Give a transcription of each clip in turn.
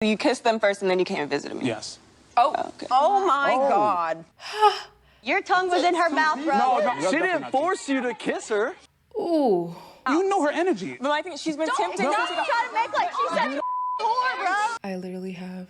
You kissed them first and then you came and visited me? Yes. Oh, okay. Oh my God. Your tongue was in her mouth, bro. No, She didn't force you to kiss her. Ooh. You know her energy. But I think she's been tempted. Don't try to make like she's such a whore, bro. I literally have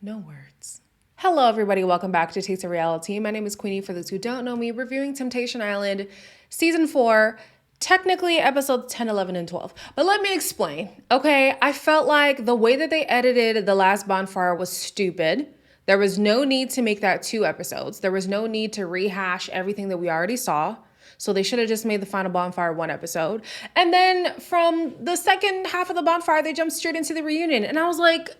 no words. Hello, everybody. Welcome back to Taste of Reality. My name is Queenie. For those who don't know me, reviewing Temptation Island Season 4, technically episodes 10, 11, and 12. But let me explain, okay? I felt like the way that they edited the last bonfire was stupid. There was no need to make that 2 episodes. There was no need to rehash everything that we already saw. So they should have just made the final bonfire 1 episode. And then from the second half of the bonfire, they jumped straight into the reunion. And I was like,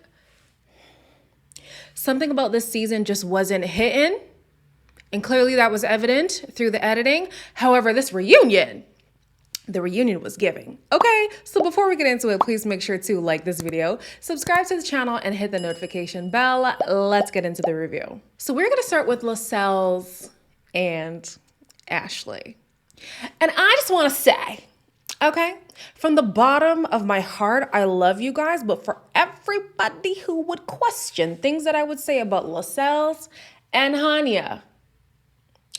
something about this season just wasn't hitting. And clearly that was evident through the editing. However, this reunion, the reunion was giving. Okay, so before we get into it, please make sure to like this video, subscribe to the channel, and hit the notification bell. Let's get into the review. So we're gonna start with Lascelles and Ashley. And I just wanna say, okay, from the bottom of my heart, I love you guys, but for everybody who would question things that I would say about Lascelles and Hanya,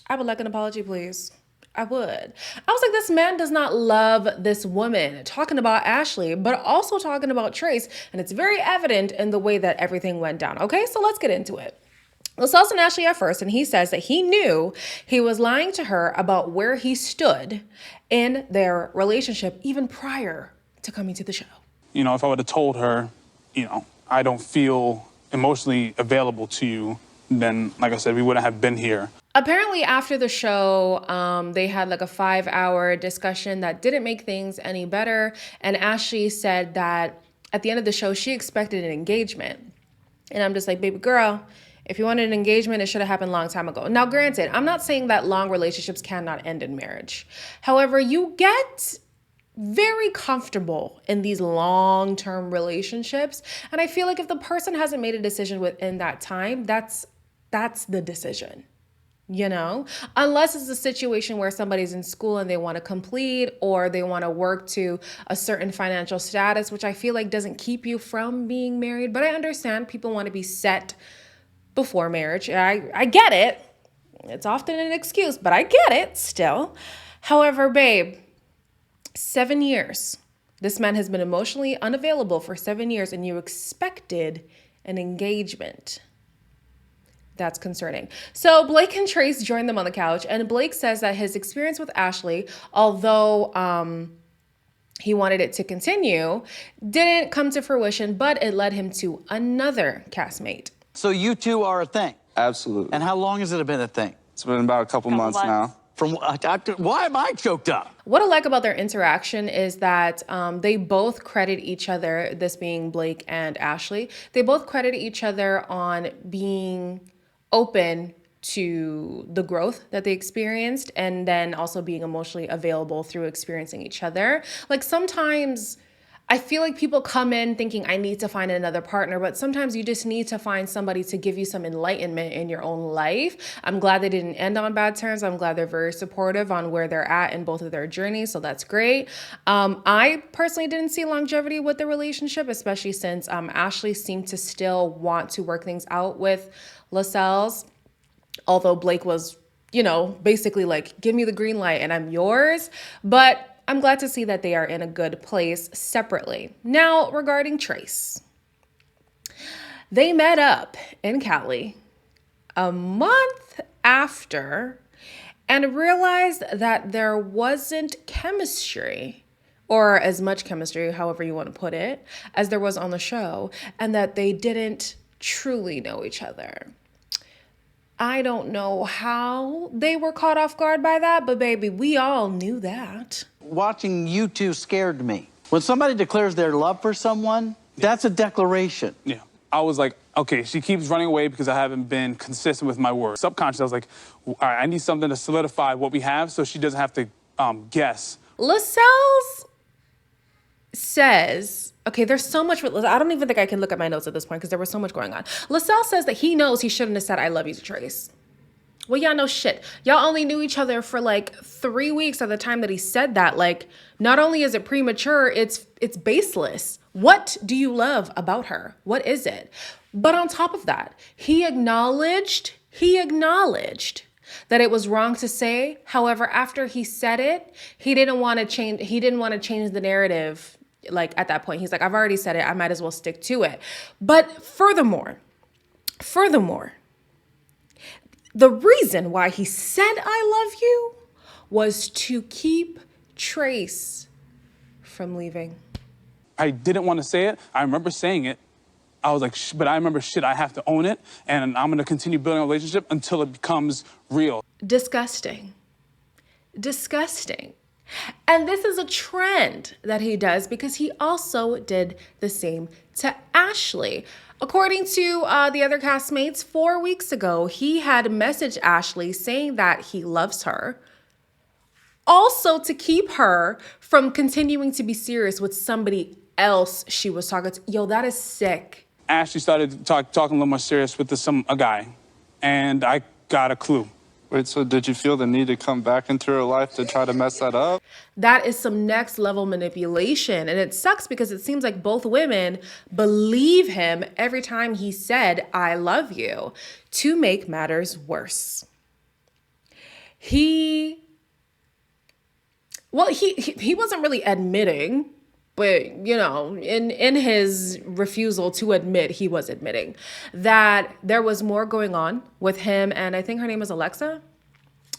I would like an apology, please. I would. I was like, this man does not love this woman, talking about Ashley, but also talking about Trace. And it's very evident in the way that everything went down. Okay, so let's get into it. Lascelles and Ashley at first, and he says that he knew he was lying to her about where he stood in their relationship even prior to coming to the show. You know, if I would have told her, I don't feel emotionally available to you, then, like I said, we wouldn't have been here. Apparently after the show, they had like a 5-hour discussion that didn't make things any better. And Ashley said that at the end of the show, she expected an engagement. And I'm just like, baby girl, if you wanted an engagement, it should have happened a long time ago. Now, granted, I'm not saying that long relationships cannot end in marriage. However, you get very comfortable in these long-term relationships. And I feel like if the person hasn't made a decision within that time, that's the decision. You know, unless it's a situation where somebody's in school and they want to complete or they want to work to a certain financial status, which I feel like doesn't keep you from being married. But I understand people want to be set before marriage. I get it. It's often an excuse, but I get it still. However, babe, 7 years. This man has been emotionally unavailable for 7 years and you expected an engagement. That's concerning. So Blake and Trace joined them on the couch, and Blake says that his experience with Ashley, although he wanted it to continue, didn't come to fruition, but it led him to another castmate. So you two are a thing? Absolutely. And how long has it been a thing? It's been about a couple months now. Why am I choked up? What I like about their interaction is that they both credit each other, this being Blake and Ashley, they both credit each other on being open to the growth that they experienced and then also being emotionally available through experiencing each other. Like sometimes I feel like people come in thinking I need to find another partner, but sometimes you just need to find somebody to give you some enlightenment in your own life. I'm glad they didn't end on bad terms. I'm glad they're very supportive on where they're at in both of their journeys, so that's great. I personally didn't see longevity with the relationship, especially since Ashley seemed to still want to work things out with Lascelles, although Blake was, basically like, give me the green light and I'm yours. But I'm glad to see that they are in a good place separately. Now, regarding Trace, they met up in Cali a month after and realized that there wasn't chemistry, or as much chemistry, however you want to put it, as there was on the show, and that they didn't truly know each other. I don't know how they were caught off guard by that, but baby, we all knew that. Watching you two scared me. When somebody declares their love for someone, that's a declaration. Yeah. I was like, okay, she keeps running away because I haven't been consistent with my word. Subconscious, I was like, all right, I need something to solidify what we have so she doesn't have to guess. Lascelles says, okay, there's so much with I don't even think I can look at my notes at this point because there was so much going on. Lascelles says that he knows he shouldn't have said I love you to Trace. Well, y'all know shit. Y'all only knew each other for like 3 weeks at the time that he said that. Like, not only is it premature, it's baseless. What do you love about her? What is it? But on top of that, he acknowledged that it was wrong to say. However, after he said it, he didn't want to change the narrative. Like at that point, he's like, I've already said it. I might as well stick to it. But furthermore, the reason why he said I love you was to keep Trace from leaving. I didn't want to say it. I remember saying it. I was like, but I remember, I have to own it, and I'm going to continue building a relationship until it becomes real. Disgusting. And this is a trend that he does because he also did the same to Ashley. According to the other castmates, 4 weeks ago, he had messaged Ashley saying that he loves her. Also to keep her from continuing to be serious with somebody else she was talking to. Yo, that is sick. Ashley started talking a little more serious with a guy, and I got a clue. Wait, so did you feel the need to come back into her life to try to mess that up? That is some next level manipulation. And it sucks because it seems like both women believe him every time he said, I love you, to make matters worse. He wasn't really admitting, but, you know, in his refusal to admit, he was admitting that there was more going on with him. And I think her name was Alexa,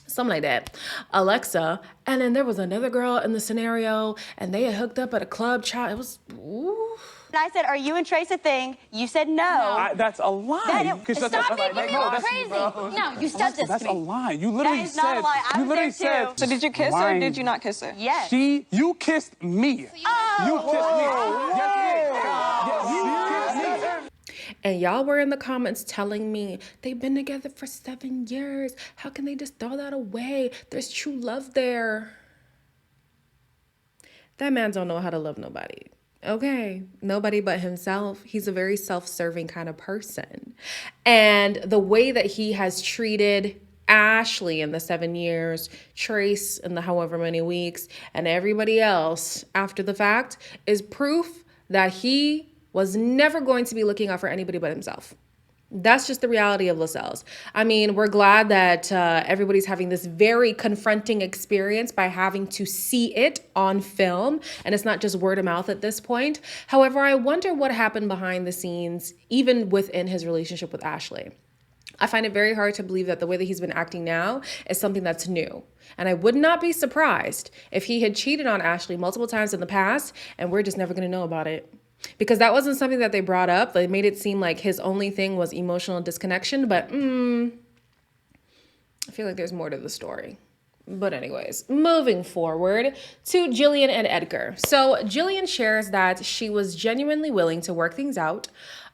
something like that. Alexa. And then there was another girl in the scenario and they had hooked up at a club. Child, it was, ooh. And I said, are you and Trace a thing? You said no. That's a lie. Stop making me look crazy. No, you said this That's to me. a lie. You literally That is not a lie. I was there too. So did you kiss her or did you not kiss her? Yes. You kissed me. You kissed me. Yes, you kissed me. And y'all were in the comments telling me they've been together for 7 years. How can they just throw that away? There's true love there. That man don't know how to love nobody. Okay, nobody but himself. He's a very self-serving kind of person. And the way that he has treated Ashley in the 7 years, Trace in the however many weeks, and everybody else after the fact is proof that he was never going to be looking out for anybody but himself. That's just the reality of Lascelles. I mean, we're glad that everybody's having this very confronting experience by having to see it on film, and it's not just word of mouth at this point. However, I wonder what happened behind the scenes, even within his relationship with Ashley. I find it very hard to believe that the way that he's been acting now is something that's new. And I would not be surprised if he had cheated on Ashley multiple times in the past, and we're just never going to know about it. Because that wasn't something that they brought up. They made it seem like his only thing was emotional disconnection, but I feel like there's more to the story. But anyways, moving forward to Jillian and Edgar. So Jillian shares that she was genuinely willing to work things out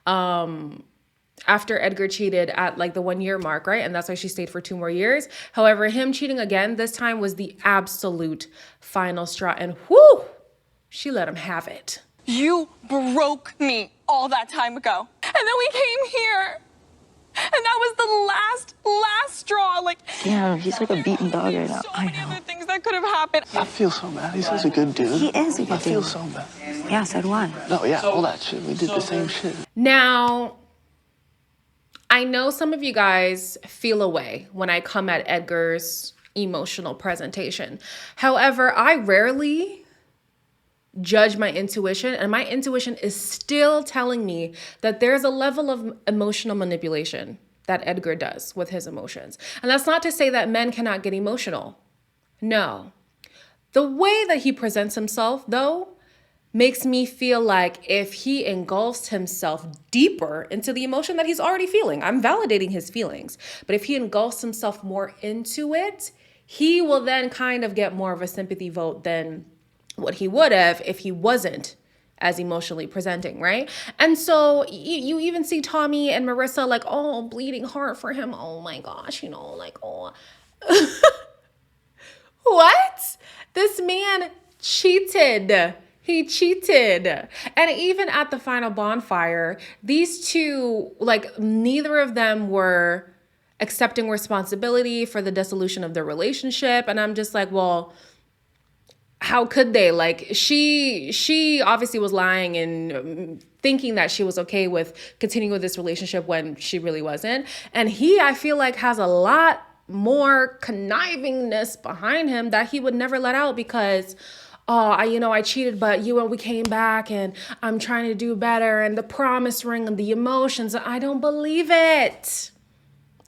after Edgar cheated at like the 1 year mark, right? And that's why she stayed for 2 more years. However, him cheating again this time was the absolute final straw, and whoo, she let him have it. You broke me all that time ago. And then we came here. And that was the last straw. Like, Yeah, he's like a beaten dog right now. so many other things that could have happened. I feel so bad. He's such a good dude. He is a good I feel dude. so bad. Yeah, so do I. No, yeah, all that shit. We did the same shit. Now, I know some of you guys feel away when I come at Edgar's emotional presentation. However, I rarely judge my intuition, and my intuition is still telling me that there's a level of emotional manipulation that Edgar does with his emotions. And that's not to say that men cannot get emotional. No. The way that he presents himself, though, makes me feel like if he engulfs himself deeper into the emotion that he's already feeling, I'm validating his feelings, but if he engulfs himself more into it, he will then kind of get more of a sympathy vote than what he would have if he wasn't as emotionally presenting, right? And so you even see Tommy and Marissa like, oh, bleeding heart for him. Oh my gosh, you know, like, oh. What? This man cheated. He cheated. And even at the final bonfire, these two, like, neither of them were accepting responsibility for the dissolution of their relationship. And I'm just like, well, how could they? Like, she obviously was lying and thinking that she was okay with continuing with this relationship when she really wasn't. And he, I feel like, has a lot more connivingness behind him that he would never let out because, oh, I cheated, but you and we came back and I'm trying to do better, and the promise ring and the emotions. I don't believe it.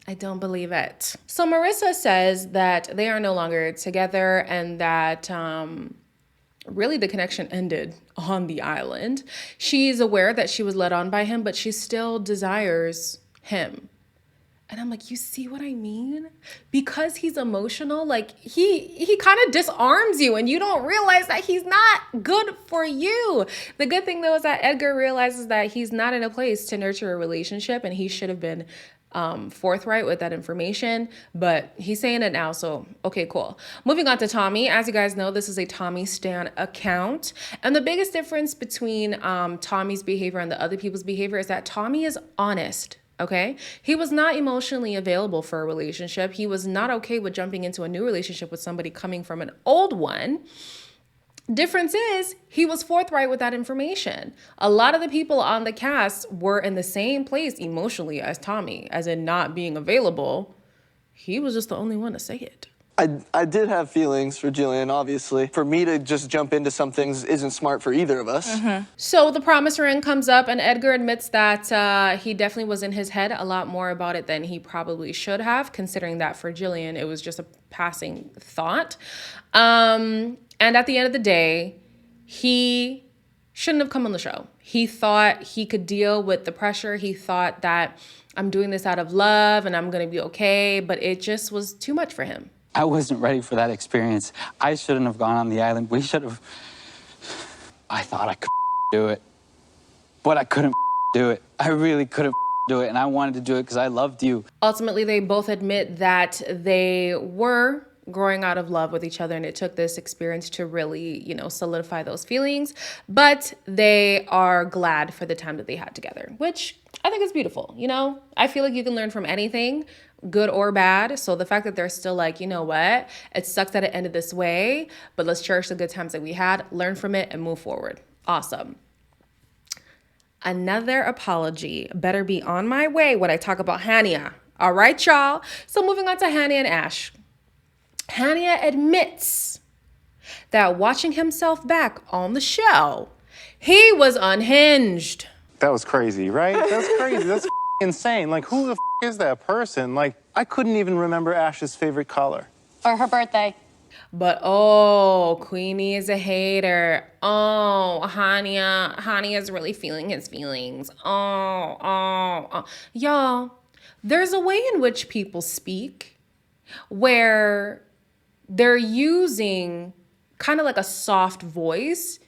I don't believe it. So Marissa says that they are no longer together and that really the connection ended on the island. She's aware that she was led on by him, but she still desires him. And I'm like, you see what I mean? Because he's emotional, like he kind of disarms you and you don't realize that he's not good for you. The good thing though is that Edgar realizes that he's not in a place to nurture a relationship and he should have been forthright with that information, but he's saying it now, so okay, cool. Moving on to Tommy. As you guys know, this is a Tommy Stan account, and the biggest difference between Tommy's behavior and the other people's behavior is that Tommy is honest. Okay, he was not emotionally available for a relationship. He was not okay with jumping into a new relationship with somebody coming from an old one. Difference is he was forthright with that information. A lot of the people on the cast were in the same place emotionally as Tommy, as in not being available. He was just the only one to say it. I did have feelings for Jillian, obviously. For me to just jump into some things isn't smart for either of us. So the promise ring comes up and Edgar admits that he definitely was in his head a lot more about it than he probably should have, considering that for Jillian, it was just a passing thought. And at the end of the day, he shouldn't have come on the show. He thought he could deal with the pressure. He thought that I'm doing this out of love and I'm going to be okay, but it just was too much for him. I wasn't ready for that experience. I shouldn't have gone on the island. We should have... I thought I could do it, but I couldn't do it. I really couldn't do it, and I wanted to do it because I loved you. Ultimately, they both admit that they were growing out of love with each other, and it took this experience to really, solidify those feelings. But they are glad for the time that they had together, which I think is beautiful. I feel like you can learn from anything, good or bad. So the fact that they're still like, you know what, it sucks that it ended this way, but let's cherish the good times that we had, learn from it, and move forward. Awesome. Another apology better be on my way when I talk about Hania. All right, y'all. So moving on to Hania and Ash. Hania admits that watching himself back on the show, he was unhinged. That was crazy, right? That's crazy. That's insane. Like, who the is that person? Like, I couldn't even remember Ash's favorite color. Or her birthday. But Queenie is a hater. Hania's really feeling his feelings. Y'all, there's a way in which people speak where they're using kind of like a soft voice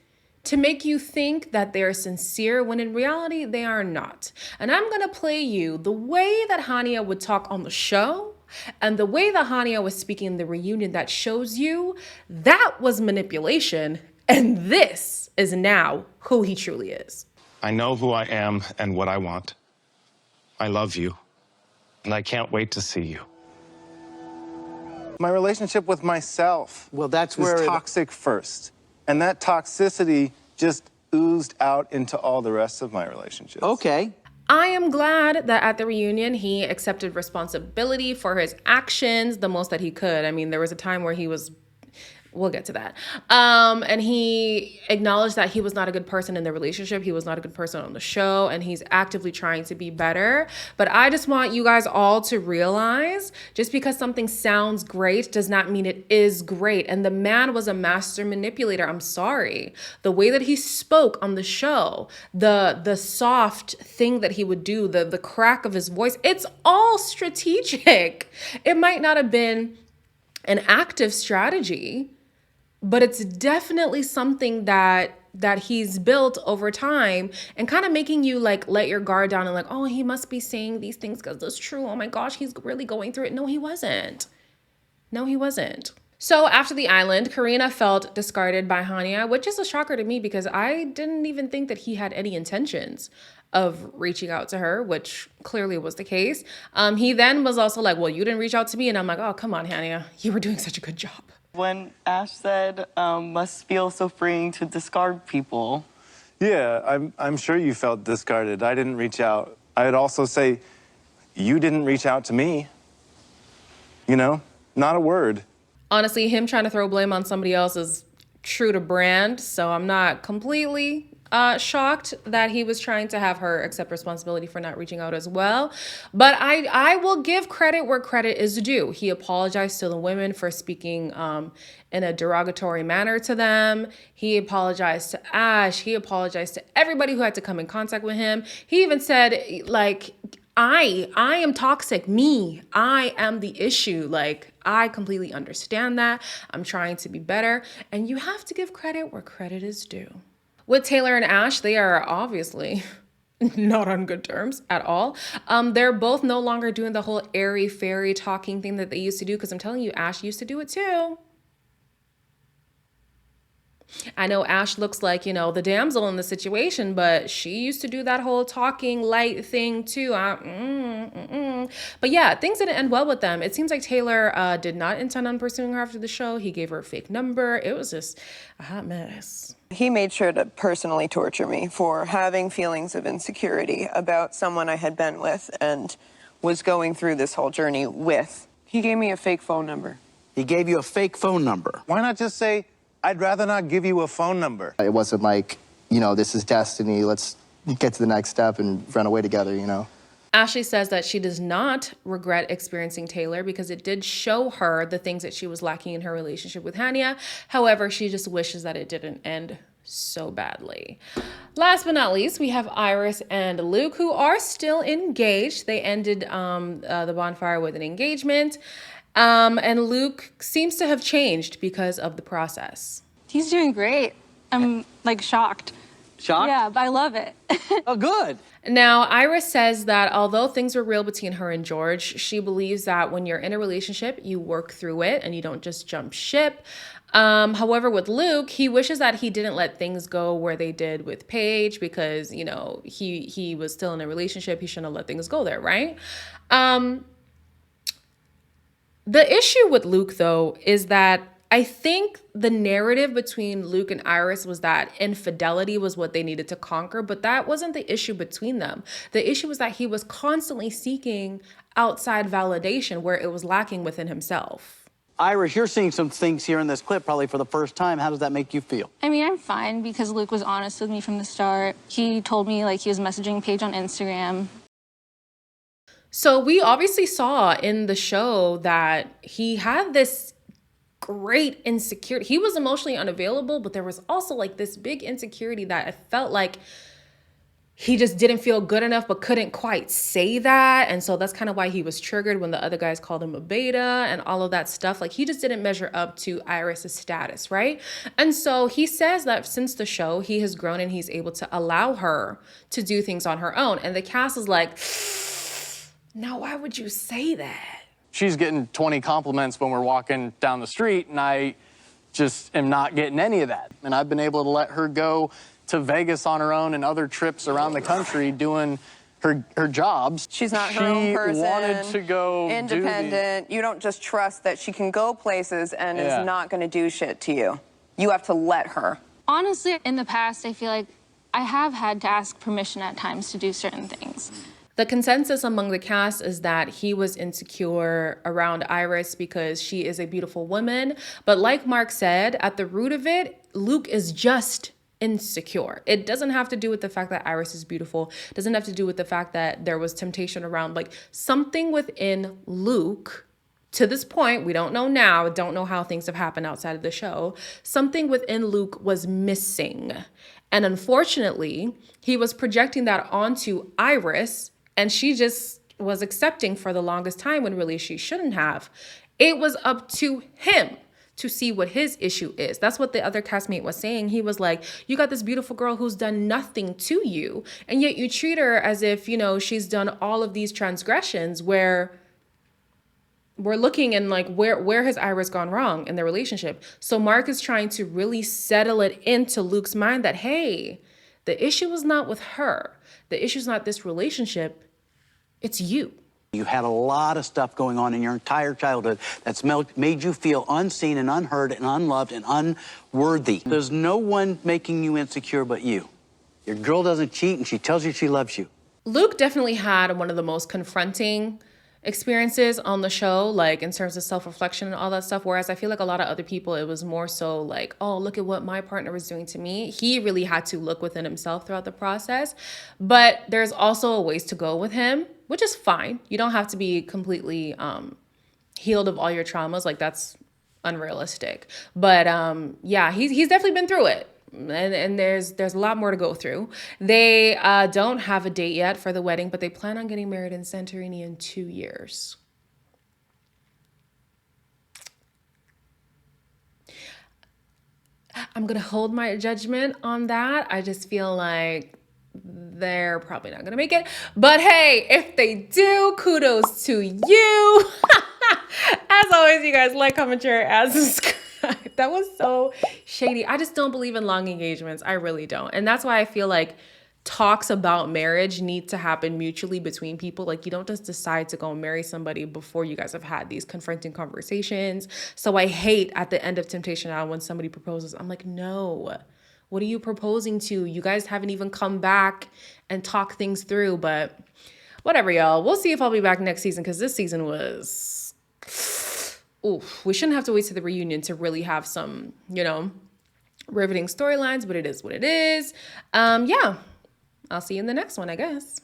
to make you think that they're sincere when in reality they are not. And I'm gonna play you the way that Hania would talk on the show and the way that Hania was speaking in the reunion that shows you that was manipulation, and this is now who he truly is. I know who I am and what I want. I love you, and I can't wait to see you. My relationship with myself that's was where toxic first. And that toxicity just oozed out into all the rest of my relationships. Okay. I am glad that at the reunion, he accepted responsibility for his actions the most that he could. I mean, there was a time where he was, we'll get to that. And he acknowledged that he was not a good person in the relationship. He was not a good person on the show, and he's actively trying to be better. But I just want you guys all to realize just because something sounds great does not mean it is great. And the man was a master manipulator. I'm sorry. The way that he spoke on the show, the soft thing that he would do, the crack of his voice, it's all strategic. It might not have been an active strategy, but it's definitely something that he's built over time and kind of making you like let your guard down and like, oh, he must be saying these things because it's true. Oh my gosh, he's really going through it. No, he wasn't. No, he wasn't. So after the island, Karina felt discarded by Hania, which is a shocker to me because I didn't even think that he had any intentions of reaching out to her, which clearly was the case. He then was also like, well, you didn't reach out to me. And I'm like, oh, come on, Hania. You were doing such a good job. When Ash said, must feel so freeing to discard people. Yeah, I'm sure you felt discarded. I didn't reach out. I'd also say, you didn't reach out to me. You know, not a word. Honestly, him trying to throw blame on somebody else is true to brand, so I'm not completely shocked that he was trying to have her accept responsibility for not reaching out as well. But I will give credit where credit is due. He apologized to the women for speaking in a derogatory manner to them. He apologized to Ash. He apologized to everybody who had to come in contact with him. He even said, like, I am toxic. I am the issue. Like, I completely understand that. I'm trying to be better. And you have to give credit where credit is due. With Taylor and Ash, they are obviously not on good terms at all. They're both no longer doing the whole airy fairy talking thing that they used to do, because I'm telling you, Ash used to do it too. I know Ash looks like, you know, the damsel in the situation, but she used to do that whole talking light thing too. But yeah, things didn't end well with them. It seems like Taylor did not intend on pursuing her after the show. He gave her a fake number. It was just a hot mess. He made sure to personally torture me for having feelings of insecurity about someone I had been with and was going through this whole journey with. He gave me a fake phone number. He gave you a fake phone number. Why not just say, I'd rather not give you a phone number? It wasn't like, you know, this is destiny, let's get to the next step and run away together, you know? Ashley says that she does not regret experiencing Taylor because it did show her the things that she was lacking in her relationship with Hania. However, she just wishes that it didn't end so badly. Last but not least, we have Iris and Luke, who are still engaged. They ended the bonfire with an engagement. And Luke seems to have changed because of the process. He's doing great. I'm like shocked. Shocked? Yeah, but I love it. Oh, good. Now, Iris says that although things were real between her and George, she believes that when you're in a relationship, you work through it and you don't just jump ship. However, with Luke, he wishes that he didn't let things go where they did with Paige because, you know, he was still in a relationship. He shouldn't have let things go there, right? The issue with Luke, though, is that I think the narrative between Luke and Iris was that infidelity was what they needed to conquer, but that wasn't the issue between them. The issue was that he was constantly seeking outside validation where it was lacking within himself. Iris, you're seeing some things here in this clip probably for the first time. How does that make you feel? I mean, I'm fine because Luke was honest with me from the start. He told me like he was messaging Paige on Instagram. So we obviously saw in the show that he had this great insecurity. He was emotionally unavailable, but there was also like this big insecurity that I felt like he just didn't feel good enough, but couldn't quite say that. And so that's kind of why he was triggered when the other guys called him a beta and all of that stuff. Like he just didn't measure up to Iris's status, right? And so he says that since the show, he has grown and he's able to allow her to do things on her own. And the cast is like, now why would you say that? She's getting 20 compliments when we're walking down the street, and I just am not getting any of that. And I've been able to let her go to Vegas on her own and other trips around the country doing her jobs. She's not her own person. She wanted to go independent. You don't just trust that she can go places and is not going to do shit to you. You have to let her. Honestly, in the past, I feel like I have had to ask permission at times to do certain things. The consensus among the cast is that he was insecure around Iris because she is a beautiful woman. But like Mark said, at the root of it, Luke is just insecure. It doesn't have to do with the fact that Iris is beautiful. It doesn't have to do with the fact that there was temptation around. Like something within Luke, to this point, we don't know now, don't know how things have happened outside of the show. Something within Luke was missing. And unfortunately, he was projecting that onto Iris, and she just was accepting for the longest time when really she shouldn't have. It was up to him to see what his issue is. That's what the other castmate was saying. He was like, you got this beautiful girl who's done nothing to you, and yet you treat her as if, you know, she's done all of these transgressions where we're looking and like, where has Iris gone wrong in the relationship? So Mark is trying to really settle it into Luke's mind that, hey, the issue is not with her. The issue is not this relationship. It's you. You had a lot of stuff going on in your entire childhood that's made you feel unseen and unheard and unloved and unworthy. There's no one making you insecure but you. Your girl doesn't cheat and she tells you she loves you. Luke definitely had one of the most confronting experiences on the show, like in terms of self-reflection and all that stuff. Whereas I feel like a lot of other people, it was more so like, oh, look at what my partner was doing to me. He really had to look within himself throughout the process. But there's also a ways to go with him, which is fine. You don't have to be completely healed of all your traumas. Like, that's unrealistic. But yeah, he's definitely been through it. And there's a lot more to go through. They don't have a date yet for the wedding, but they plan on getting married in Santorini in 2 years. I'm gonna hold my judgment on that. I just feel like they're probably not gonna make it. But hey, if they do, kudos to you. As always, you guys, like, comment, share, and subscribe. That was so shady. I just don't believe in long engagements. I really don't. And that's why I feel like talks about marriage need to happen mutually between people. Like, you don't just decide to go and marry somebody before you guys have had these confronting conversations. So I hate at the end of Temptation Island when somebody proposes. I'm like, no, what are you proposing to? You guys haven't even come back and talk things through. But whatever, y'all. We'll see if I'll be back next season, because this season was... Oof, we shouldn't have to wait to the reunion to really have some, you know, riveting storylines, but it is what it is. Yeah, I'll see you in the next one, I guess.